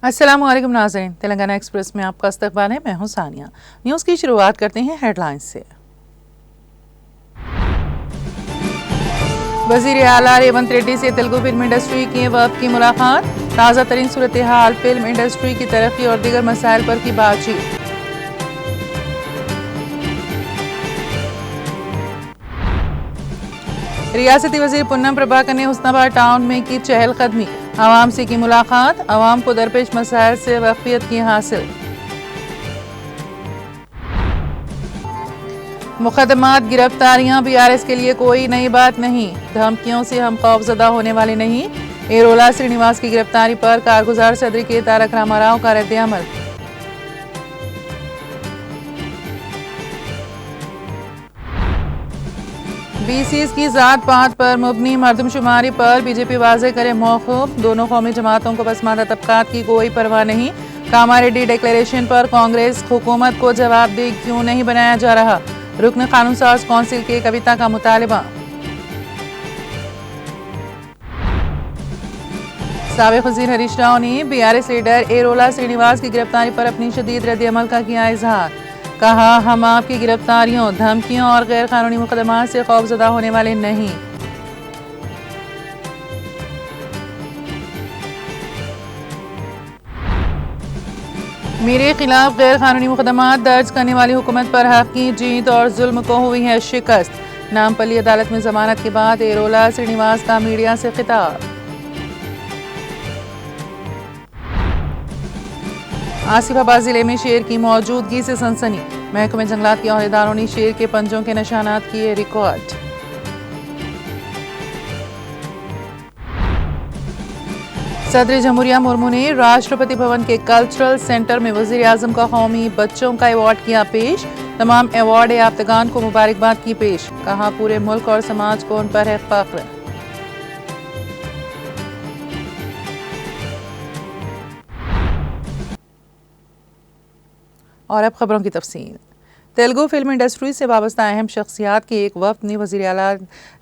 अस्सलामुअलैकुम नाज़रीन, तेलंगाना एक्सप्रेस में आपका इस्तकबाल है। मैं हूं सानिया। न्यूज़ की शुरुआत करते हैं हेडलाइंस से। वज़ीर आला रेवंत रेड्डी से तेलुगु फिल्म इंडस्ट्री के वफ़द की मुलाकात। ताज़ा तरीन सूरत हाल, फिल्म इंडस्ट्री की तरक्की और दीगर मसाइल पर की बातचीत। रियासती वज़ीर पुन्नम प्रभाकर ने हुस्नाबाद टाउन में की चहलकदमी। आवाम से की मुलाकात, आवाम को दरपेश मसाइल से वाक़फियत की हासिल। मुकदमात गिरफ्तारियां BRS के लिए कोई नई बात नहीं। धमकियों से हम खौफजदा होने वाले नहीं। एरोला श्रीनिवास की गिरफ्तारी पर कारगुजार सदर के तारक रामाराव का रद्द-ए-अमल। BCs की जात पात पर मुबनी मर्दमशुमारी पर बीजेपी वाज़े करे मौक़िफ़। दोनों कौमी जमातों को पसमानदा तबकात की कोई परवाह नहीं। कामारेड्डी डिक्लेरेशन पर कांग्रेस हुकूमत को जवाबदेह क्यों नहीं बनाया जा रहा। रुकन कानून साज कौंसिल के कविता का मुतालिबा। साबिक़ वज़ीर हरीश राव ने BRS लीडर एरोला श्रीनिवास की गिरफ्तारी पर अपनी शदीद रद्द-ए-अमल का किया इजहार। कहा, हम आपकी गिरफ्तारियों, धमकियों और गैर कानूनी मुकदमात से खौफजदा होने वाले नहीं। मेरे खिलाफ गैर कानूनी मुकदमात दर्ज करने वाली हुकूमत पर हक की जीत और जुल्म को हुई है शिकस्त। नामपल्ली अदालत में जमानत के बाद एरोला श्रीनिवास का मीडिया से खिताब। आसिफाबाद जिले में शेर की मौजूदगी से सनसनी। महकमे जंगलात के अहदेदारों ने शेर के पंजों के निशानात किए रिकॉर्ड। सदर जमहूरिया मुर्मू ने राष्ट्रपति भवन के कल्चरल सेंटर में वज़ीर आज़म का कौमी बच्चों का अवार्ड किया पेश। तमाम अवार्ड याफ्तगान को मुबारकबाद की पेश। कहा, पूरे मुल्क और समाज को उन पर है फ़ख्र। और अब खबरों की तफसील। तेलुगु फिल्म इंडस्ट्री से वाबस्ता अहम शख्सियात के एक वफ़द ने वज़ीर आला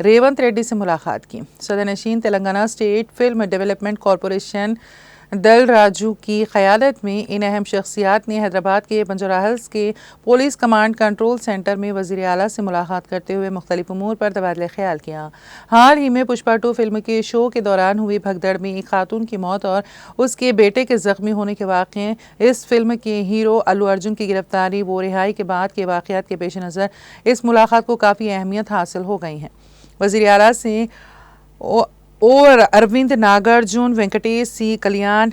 रेवंत रेड्डी से मुलाकात की। सदरनशीन Telangana state film development corporation Dil Raju की क़यादत में इन अहम शख्सियात ने हैदराबाद के बंजारा हिल्स के पुलिस कमांड कंट्रोल सेंटर में वज़ीर आला से मुलाकात करते हुए मुख्तलिफ उमूर पर तबादला ख्याल किया। हाल ही में पुष्पा 2 फिल्म के शो के दौरान हुई भगदड़ में एक खातून की मौत और उसके बेटे के ज़ख्मी होने के वाक़े, इस फिल्म के हीरो अल्लू अर्जुन की गिरफ्तारी व रिहाई के बाद के वाक़यात के पेश नज़र इस मुलाकात को काफ़ी अहमियत हासिल हो गई है। वज़ीर आला से और अरविंद नागार्जुन, वेंकटेश सी कल्याण,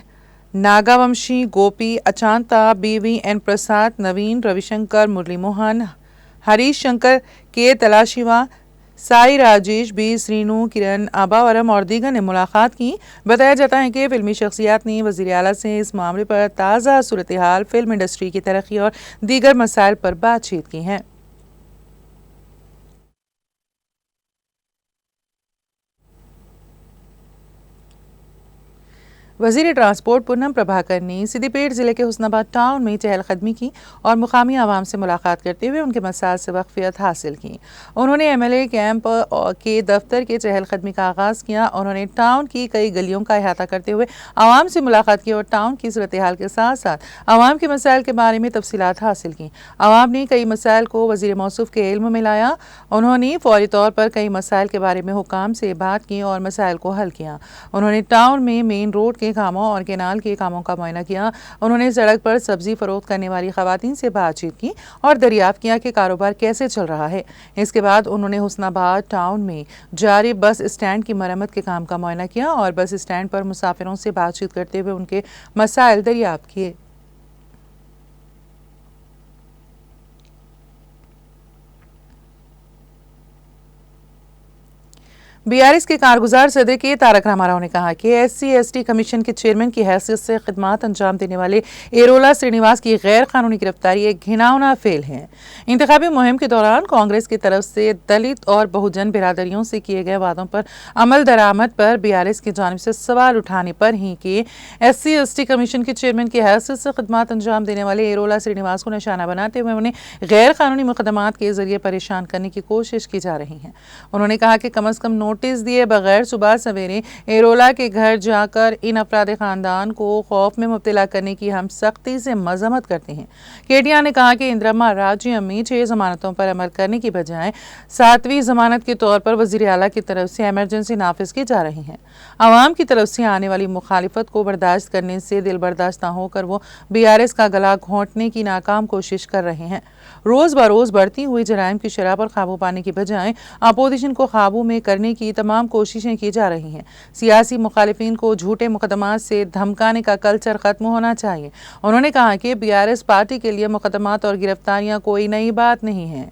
नागावंशी, गोपी अचांता, BVN प्रसाद, नवीन, रविशंकर, मुरली मोहन, हरीश शंकर, के तलाशिवा, साई राजेश, B श्रीनु, किरण आबावरम और दीगर ने मुलाकात की। बताया जाता है कि फिल्मी शख्सियात ने वज़ीर आला से इस मामले पर ताज़ा सूरत हाल, फिल्म इंडस्ट्री की तरक्की और दीगर मसाइल पर बातचीत की है। वज़ीर ट्रांसपोर्ट पुन्नम प्रभाकर ने सिद्दीपेट ज़िले के हुस्नाबाद टाउन में चहलकदमी की और मुकामी आवाम से मुलाकात करते हुए उनके मसाइल से वाक़फियत हासिल की। उन्होंने MLA कैंप के दफ्तर के चहलकदमी का आगाज़ किया। उन्होंने टाउन की कई गलियों का अहाता करते हुए आवाम से मुलाकात की और टाउन की सूरत हाल के साथ साथ आवाम के मसाइल के बारे में तफसीलात हासिल की। आवाम ने कई मसाइल को वज़ीर मौसूफ़ के इल्म में लाया। उन्होंने फौरी तौर पर कई मसाइल के बारे में हुकाम से बात की और मसाइल को हल किया। उन्होंने टाउन में मेन रोड के कामों और केनाल के कामों का मुआयना किया। उन्होंने सड़क पर सब्जी फरोख्त करने वाली खवातीन से बातचीत की और दरियाफ्त किया कि कारोबार कैसे चल रहा है। इसके बाद उन्होंने हुस्नाबाद टाउन में जारी बस स्टैंड की मरम्मत के काम का मुआयना किया और बस स्टैंड पर मुसाफिरों से बातचीत करते हुए उनके मसाइल दरियाफ्त किए। BRS के कारगुजार सदर के तारक रामाराव ने कहा कि SC/ST कमीशन के चेयरमैन की हैसियत से खिदमात अंजाम देने वाले एरोला श्रीनिवास की गैर कानूनी गिरफ्तारी एक घिनौना फेल है। इंतखाबी मुहिम के दौरान कांग्रेस की तरफ से दलित और बहुजन बिरादरियों से किए गए वादों पर अमल दरामद पर BRS की जानिब से सवाल उठाने पर ही कि SC/ST कमीशन के चेयरमैन की हैसियत से खिदमात अंजाम देने वाले एरोला श्रीनिवास को निशाना बनाते हुए उन्हें गैर कानूनी मुकदमात के जरिए परेशान करने की कोशिश की जा रही है। उन्होंने कहा कि कम अज़ कम नोट नोटिस दिए बगैर सुबह सवेरे एरोला के घर जाकर इन अपराधी खानदान को खौफ में मुब्तला करने की हम सख्ती से मजम्मत करते हैं। केटीआर ने कहा कि इंदिरम्मा राज्यम में 6 जमानतों पर अमल करने की बजाय 7वीं जमानत के तौर पर वज़ीर आला की तरफ से इमरजेंसी नाफिज की जा रही है। आवाम की तरफ से आने वाली मुखालिफत को बर्दाश्त करने से दिल बर्दाश्त न होकर वो BRS का गला घोंटने की नाकाम कोशिश कर रहे हैं। रोज बरोज बढ़ती हुई जराइम की शरह पर काबू पाने की बजाय अपोजिशन को काबू में करने की तमाम कोशिशें की जा रही हैं। सियासी मुखालिफिन को झूठे मुकदमात से धमकाने का कल्चर खत्म होना चाहिए। उन्होंने कहा कि BRS पार्टी के लिए मुकदमात और गिरफ्तारियां कोई नई बात नहीं है।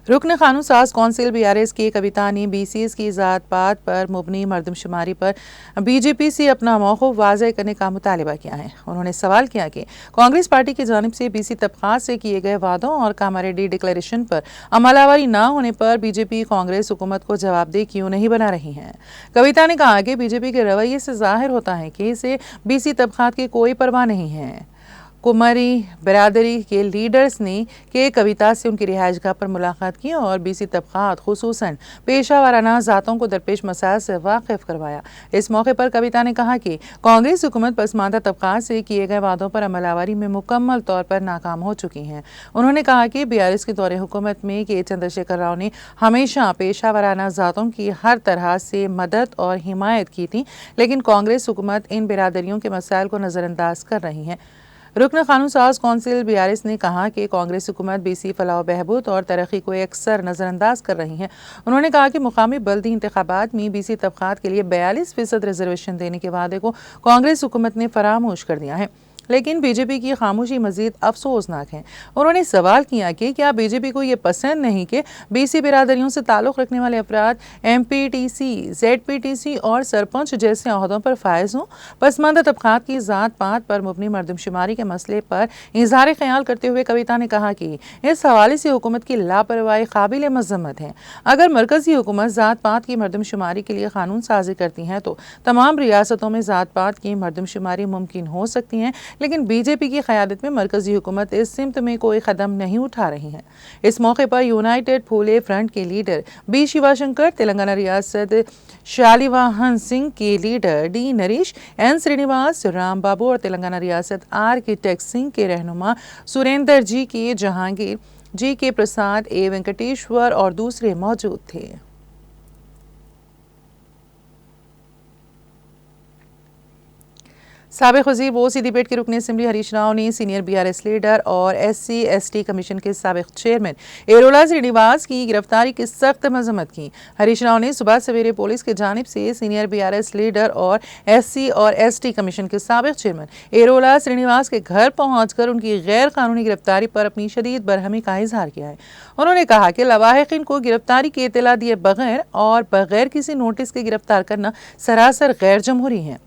रुकन कानून साज कौंसिल BRS की कविता ने BCs की ज़ात पात पर मुबनी मरदमशुमारी पर BJP से अपना मौक़िफ़ वाज़ेह करने का मुतालिबा किया है। उन्होंने सवाल किया कि कांग्रेस पार्टी की जानिब से BC तबक़ात से किए गए वादों और कामारेड्डी डिक्लेरेशन पर अमलावरी न होने पर BJP कांग्रेस हुकूमत को जवाबदेह क्यों नहीं बना रही है। कविता ने कहा कि BJP के रवैये से ज़ाहिर होता है कि इसे BC तबक़ात की कोई परवाह नहीं है। कुमारी बरादरी के लीडर्स ने के कविता से उनकी रिहाइशगाह पर मुलाकात की और BC तबक़ात खुसूसन पेशा वाराना ज़ातों को दरपेश मसाइल से वाकिफ़ करवाया। इस मौके पर कविता ने कहा कि कांग्रेस हुकूमत पसमानदा तबक़ात से किए गए वादों पर अमलावरी में मुकम्मल तौर पर नाकाम हो चुकी हैं। उन्होंने कहा कि BRS के दौरे हुकूमत में के चंद्रशेखर राव ने हमेशा पेशा वाराना ज़ातों की हर तरह से मदद और हिमायत की थी, लेकिन कांग्रेस हुकूमत इन बिरादरियों के मसाइल को नज़रअंदाज कर रही है। रुकन कानून साज कौंसिल BRS ने कहा कि कांग्रेस हुकूमत BC फलाह बहबूद और तरक्की को अक्सर नज़रअंदाज कर रही है। उन्होंने कहा कि मुकामी बल्दी इंतखाबात में BC तबक़ात के लिए 42% रिजर्वेशन देने के वादे को कांग्रेस हुकूमत ने फरामोश कर दिया है, लेकिन BJP की खामोशी मजीद अफसोसनाक है। उन्होंने सवाल किया कि क्या BJP को ये पसंद नहीं कि BC बिरादरियों से ताल्लुक़ रखने वाले अफराद MPTC, ZPTC और सरपंच जैसे ओहदों पर फायज हों। पसमानदा तबक़ात की ज़ात पात पर मुबनी मरदमशुमारी के मसले पर इज़हार ख्याल करते हुए कविता ने कहा कि इस हवाले से हुकूमत की लापरवाही काबिल मज़म्मत है। अगर मरकज़ी हुकूमत ज़ात पात की मरदमशुमारी के लिए कानून साजी करती है तो तमाम रियासतों में ज़ात पात की मरदमशुमारी मुमकिन हो सकती है, लेकिन BJP की क़यादत में मरकज़ी हुकूमत इस सिमत में कोई कदम नहीं उठा रही है। इस मौके पर यूनाइटेड फूले फ्रंट के लीडर B शिवाशंकर, तेलंगाना रियासत शालिवाहन सिंह के leader D Naresh, N Srinivas, Ram Babu और तेलंगाना रियासत आर्किटेक्ट सिंह के रहनुमा सुरेंद्र जी के जहांगीर जी के प्रसाद ए वेंकटेश्वर और दूसरे मौजूद थे। साबिक़ वज़ीर वोसी डिबेट के रुकन असम्बली हरीश राव ने सीनियर BRS लीडर और SC/ST कमीशन के साबिक़ चेयरमैन एरोला श्रीनिवास की गिरफ्तारी की सख्त मजम्मत की। हरीश राव ने सुबह सवेरे पुलिस की जानिब से सीनियर BRS लीडर और SC और ST कमीशन के साबिक़ चेयरमैन एरोला श्रीनिवास के घर पहुंचकर उनकी गैर कानूनी गिरफ्तारी पर अपनी शदीद बरहमी का इजहार किया है। उन्होंने कहा कि लवाहिकीन को गिरफ्तारी की इत्तला दिए बगैर और बगैर किसी नोटिस के गिरफ्तार करना सरासर गैर जमहूरी है।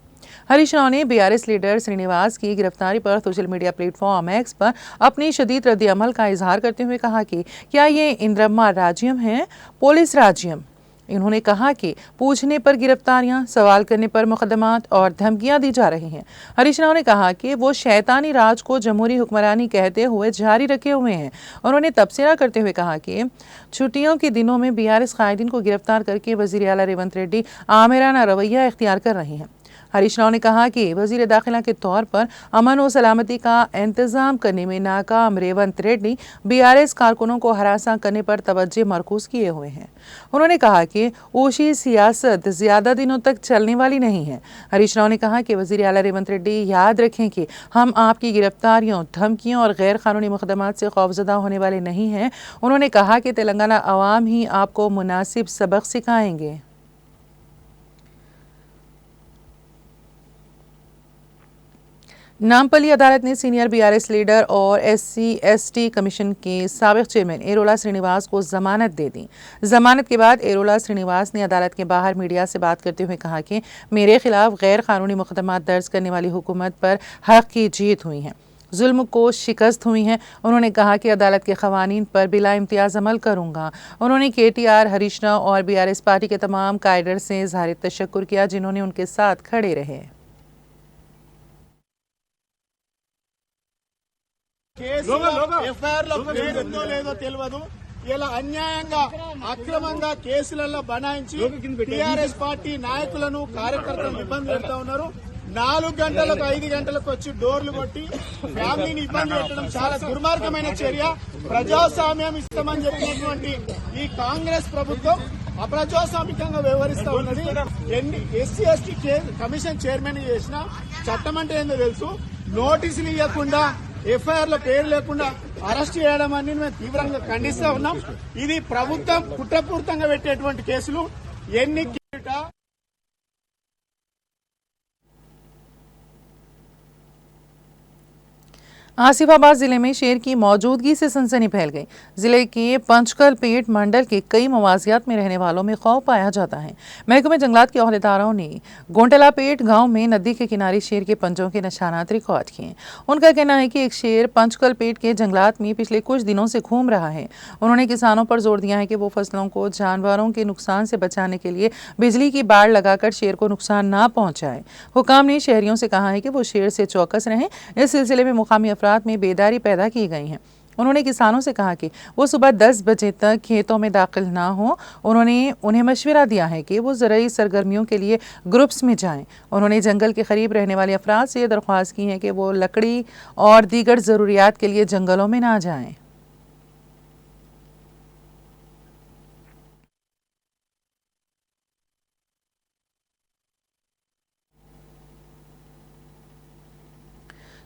हरीश राव ने BRS लीडर श्रीनिवास की गिरफ्तारी पर सोशल मीडिया प्लेटफॉर्म X पर अपनी शदीद रद्द अमल का इजहार करते हुए कहा कि क्या ये इंदिरम्मा राज्यम है, पुलिस राज्यम। इन्होंने कहा कि पूछने पर गिरफ्तारियां, सवाल करने पर मुकदमात और धमकियां दी जा रही हैं। हरीश राव ने कहा कि वो शैतानी राज को जमहूरी हुक्मरानी कहते हुए जारी रखे हुए हैं। उन्होंने तबसरा करते हुए कहा कि छुट्टियों के दिनों में BRS कायदीन को गिरफ्तार करके वज़ीर आला रेवंत रेड्डी आमिराना रवैया इख्तियार कर रहे हैं। हरीश राव ने कहा कि वज़ीर दाखिला के तौर पर अमन और सलामती का इंतज़ाम करने में नाकाम रेवंत रेड्डी BRS कारकुनों को हरासा करने पर तवज्जो मरकूज़ किए हुए हैं। उन्होंने कहा कि ऊशी सियासत ज़्यादा दिनों तक चलने वाली नहीं है। हरीश राव ने कहा कि वज़ीर आला रेवंत रेड्डी याद रखें कि हम आपकी गिरफ्तारियों, धमकियों और गैर कानूनी मुकदमात से खौफज़दा होने वाले नहीं हैं। उन्होंने कहा कि तेलंगाना अवाम ही आपको मुनासिब सबक सिखाएंगे। नामपल्ली अदालत ने सीनियर BRS लीडर और SC/ST कमीशन के साबिक़ चेयरमैन एरोला श्रीनिवास को जमानत दे दी। जमानत के बाद एरोला श्रीनिवास ने अदालत के बाहर मीडिया से बात करते हुए कहा कि मेरे खिलाफ गैर कानूनी मुकदमात दर्ज करने वाली हुकूमत पर हक की जीत हुई है, जुल्म को शिकस्त हुई है। उन्होंने कहा कि अदालत के क़वानीन पर बिला इम्तियाज़ अमल करूँगा। उन्होंने KTR, हरीश राव और BRS पार्टी के तमाम कायडर से इज़हार तशक्कुर किया जिन्होंने उनके साथ खड़े रहे। ఎఫ్ఐఆర్ లో పేరు ఉందో లేదో తెలియదు. ఇలా అన్యాయంగా అక్రమంగా కేసులలో బనాయించి టీఆర్ఎస్ పార్టీ నాయకులను కార్యకర్తలను ఇబ్బంది పెడతా ఉన్నారు. 4 గంటలకు 5 గంటలకు వచ్చి డోర్లు కొట్టి ఫ్యామిలీని ఇబ్బంది పెట్టడం చాలా దుర్మార్గమైన చర్య. ప్రజాస్వామ్యం ఇస్తామని చెప్పినటువంటి ఈ కాంగ్రెస్ ప్రభుత్వం అప్రజాస్వామికంగా వ్యవహరిస్తా ఉన్నది. ఎస్సీ ఎస్టీ కమిషన్ చైర్మన్ చేసిన చట్టం అంటే ఏందో తెలుసు. నోటీసులు ఇవ్వకుండా ఎఫ్ఐఆర్ లో పేరు లేకుండా అరెస్ట్ చేయడం అని మేము తీవ్రంగా ఖండిస్తా ఉన్నాం. ఇది ప్రభుత్వం కుట్రపూరితంగా పెట్టేటువంటి కేసులు. ఎన్ని आसिफाबाद जिले में शेर की मौजूदगी से सनसनी फैल गई। जिले के पंचकल पेट मंडल के कई मवासियात में रहने वालों में खौफ पाया जाता है। महकमे जंगलात के अहदेदारों ने गोंटला पेट गांव में नदी के किनारे शेर के पंजों के निशानात रिकॉर्ड किए। उनका कहना है कि एक शेर पंचकल पेट के जंगलात में पिछले कुछ दिनों से घूम रहा है। उन्होंने किसानों पर जोर दिया है कि वो फसलों को जानवरों के नुकसान से बचाने के लिए बिजली की बाड़ लगाकर शेर को नुकसान न पहुंचाए। हुकाम ने शहरियों से कहा है कि वो शेर से चौकस रहें। इस सिलसिले में मुकामी अफराद में बेदारी पैदा की गई है। उन्होंने किसानों से कहा कि वो सुबह 10 बजे तक खेतों में दाखिल ना हो। उन्होंने उन्हें मशवरा दिया है कि वो ज़रूरी सरगर्मियों के लिए ग्रुप्स में जाएं। उन्होंने जंगल के करीब रहने वाले अफराद से दरख्वास्त की है कि वो लकड़ी और दीगर ज़रूरियात के लिए जंगलों में ना जाएं।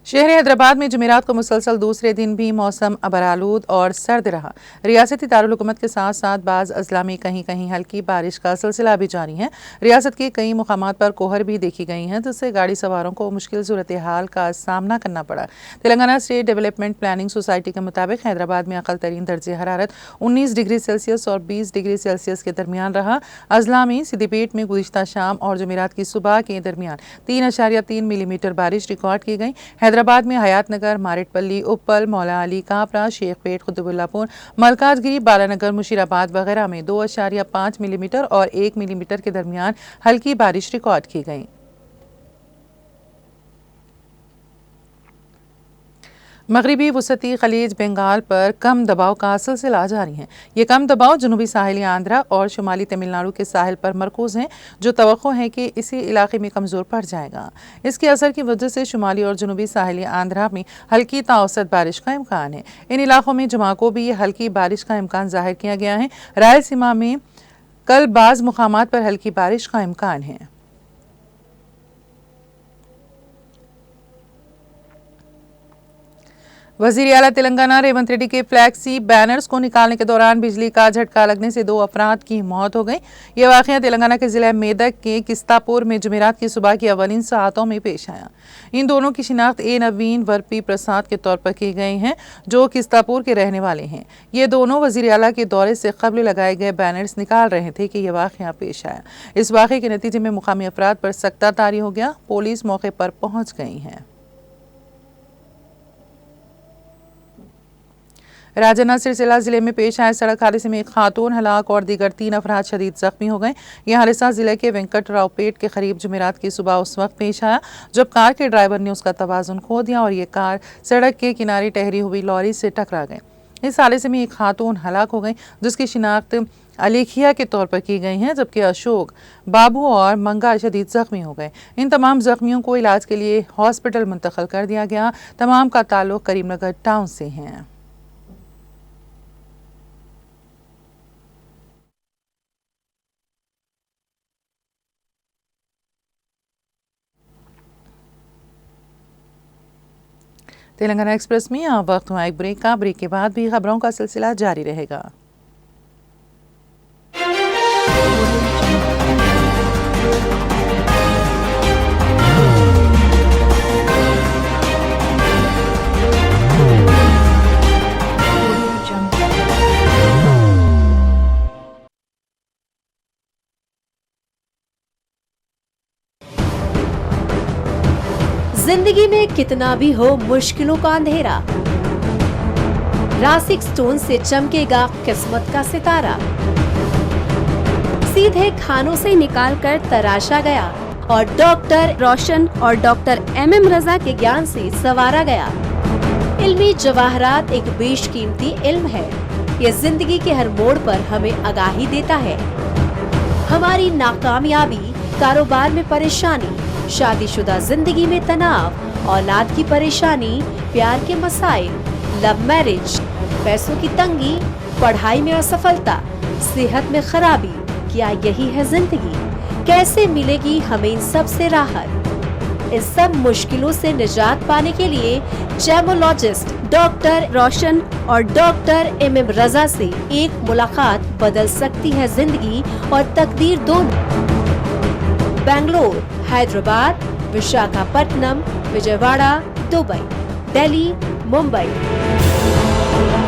शहर हैदराबाद में जुमेरात को मुसलसल दूसरे दिन भी मौसम अबरालूद और सर्द रहा। रियासती दारुल हुकूमत के साथ साथ बाज़ अजला में कहीं कहीं हल्की बारिश का सिलसिला भी जारी है। रियासत के कई मुकामात पर कोहर भी देखी गई हैं, जिससे गाड़ी सवारों को मुश्किल सूरत हाल का सामना करना पड़ा। Telangana state development planning society के मुताबिक हैदराबाद में अकल तरीन दर्जे हरारत 19 डिग्री सेल्सियस और 20 डिग्री सेल्सियस के दरमियान रहा। अजला में सिद्दीपेट में गुज़िश्ता शाम और जुमेरात की सुबह के दरमियान 3.3 मिलीमीटर बारिश रिकॉर्ड की गई। हैदराबाद में हयात नगर, मारेटपल्ली, उप्पल, मौला अली, कापरा, शेखपेट, कुतुबुल्लापुर, मलकाजगिरी, बालानगर, मुशीराबाद वगैरह में 2.5 मिलीमीटर और 1 मिलीमीटर के दरमियान हल्की बारिश रिकॉर्ड की गई। मगरबी वसती खलीज बंगाल पर कम दबाव का सिलसिला जारी है। ये कम दबाव जनूबी साहिली आंध्रा और शुमाली तमिलनाडु के साहिल पर मरकूज है, जो तवक्को है कि इसी इलाके में कमज़ोर पड़ जाएगा। इसके असर की वजह से शुमाली और जनूबी साहिली आंध्रा में हल्की ताऔसत बारिश का इम्कान है। इन इलाकों में जुमा को भी हल्की बारिश का इम्कान जाहिर किया गया है। रायलसीमा में कल बाज़ मुकामात पर हल्की बारिश का इम्कान है। वज़ीर आला तेलंगाना रेवंत रेड्डी के फ्लैक्सी बैनर्स को निकालने के दौरान बिजली का झटका लगने से 2 अफराद की मौत हो गई। यह वाक़या तेलंगाना के ज़िला मेदक के किस्तापुर में जुमेरात की सुबह की अवलिन सातों में पेश आया। इन दोनों की शिनाख्त ए नवीन वर्पी प्रसाद के तौर पर की गई हैं, जो किस्तापुर के रहने वाले हैं। ये दोनों वज़ीर आला के दौरे से कबल लगाए गए बैनर्स निकाल रहे थे कि यह वाक़या पेश आया। इस वाक़े के नतीजे में मुकामी अफराद पर सख्ता तारी हो गया। पुलिस मौके पर पहुँच गई है। राजन्ना सिरसिला जिले में पेश आए सड़क हादसे में एक खातून हलाक और दीगर 3 अफराद शदीद जख्मी हो गए। यह हादसा जिले के वेंकटराव पेट के करीब जुमेरात की सुबह उस वक्त पेश आया जब कार के ड्राइवर ने उसका तवाज़ुन खो दिया और ये कार सड़क के किनारे ठहरी हुई लॉरी से टकरा गई। इस हादसे में एक खातून हलाक हो गई, जिसकी शिनाख्त अलेखिया के तौर पर की गई है, जबकि अशोक, बाबू और मंगा शदीद जख्मी हो गए। इन तमाम जख्मियों को इलाज के लिए हॉस्पिटल मुंतकिल कर दिया गया। तमाम का ताल्लुक करीमनगर टाउन से है। तेलंगाना एक्सप्रेस में अब वक्त हुआ एक ब्रेक का। ब्रेक के बाद भी खबरों का सिलसिला जारी रहेगा। जिंदगी में कितना भी हो मुश्किलों का अंधेरा, रासिक स्टोन से चमकेगा किस्मत का सितारा। सीधे खानों से निकालकर तराशा गया और डॉक्टर रोशन और डॉक्टर MM रजा के ज्ञान से संवारा गया। इल्मी जवाहरात एक बेशकीमती इल्म है। ये जिंदगी के हर मोड़ पर हमें आगाही देता है। हमारी नाकामयाबी, कारोबार में परेशानी, शादीशुदा जिंदगी में तनाव, औलाद की परेशानी, प्यार के मसाइल, लव मैरिज, पैसों की तंगी, पढ़ाई में असफलता, सेहत में खराबी, क्या यही है जिंदगी? कैसे मिलेगी हमें इन सब से राहत? इस सब मुश्किलों से निजात पाने के लिए जेमोलॉजिस्ट डॉक्टर रोशन और डॉक्टर MM रजा से एक मुलाकात बदल सकती है जिंदगी और तकदीर दोनों। Bangalore, Hyderabad, Visakhapatnam, Vijayawada, Dubai, Delhi, Mumbai.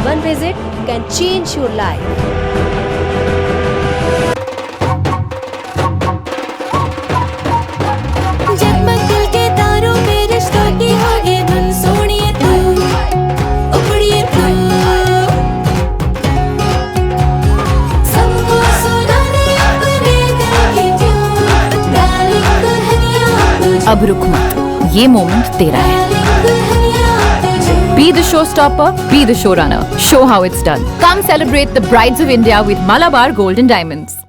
One visit can change your life. जगमग दिल के तारों में रिश्तों की होगी धुन, सोनिए तू, उखड़िए तू, सबको सुनाने अपने दिल की ट्यून, डार्लिंग दुल्हनिया तुझे, अब रुक मत, ये मोमेंट तेरा है। डार्लिंग दुल्हनिया तुझे। Be the showstopper, be the showrunner. Show how it's done. Come celebrate the Brides of India with Malabar Gold and Diamonds.